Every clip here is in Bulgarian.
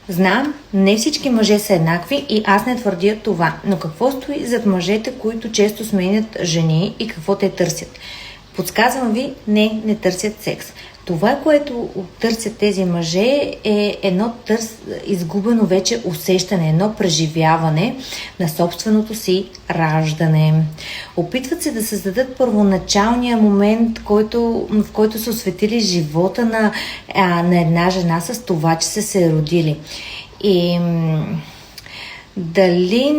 Знам, не всички мъже са еднакви и аз не твърдя това, но какво стои зад мъжете, които често сменят жени и какво те търсят? Подсказвам ви, не търсят секс. Това, което търсят тези мъже, е едно изгубено вече усещане, едно преживяване на собственото си раждане. Опитват се да създадат първоначалния момент, в който са осветили живота на една жена с това, че са се родили. И дали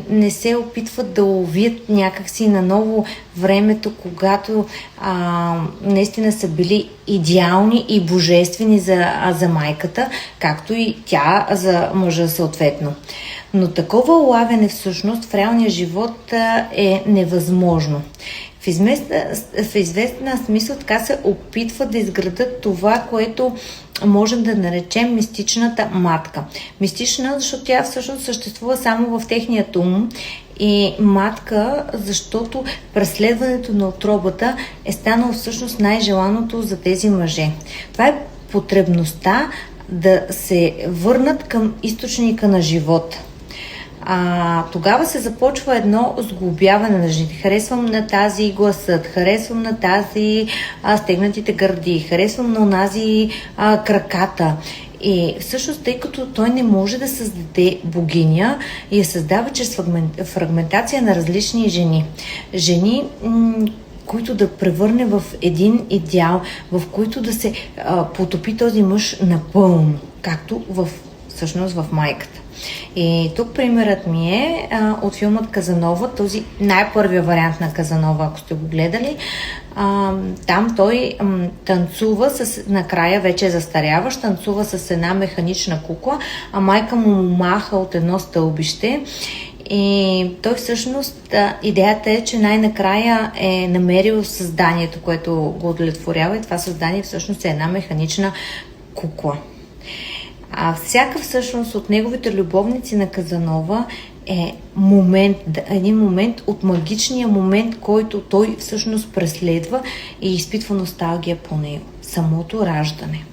не се опитват да ловят някакси наново времето, когато наистина са били идеални и божествени за майката, както и тя за мъжа съответно. Но такова улавяне всъщност в реалния живот е невъзможно. В известна смисъл така се опитват да изградат това, което можем да наречем мистичната матка. Мистична, защото тя всъщност съществува само в техният ум, и матка, защото преследването на утробата е станало всъщност най-желаното за тези мъже. Това е потребността да се върнат към източника на живота. Тогава се започва едно сглобяване на жените. Харесвам на тази гласът, харесвам на тази стегнатите гърди, харесвам на онази краката. И всъщност, тъй като той не може да създаде богиня, я създава чрез фрагментация на различни жени. Жени, които да превърне в един идеал, в който да се потопи този мъж напълно, както всъщност в майката. И тук примерът ми е от филмът Казанова, този най-първия вариант на Казанова, ако сте го гледали. Там той танцува накрая вече е застаряващ, танцува с една механична кукла, а майка му маха от едно стълбище. И той всъщност, идеята е, че най-накрая е намерил създанието, което го удовлетворява, и това създание всъщност е една механична кукла. Всяка всъщност от неговите любовници на Казанова е един момент от магичния момент, който той всъщност преследва и изпитва носталгия по него. Самото раждане.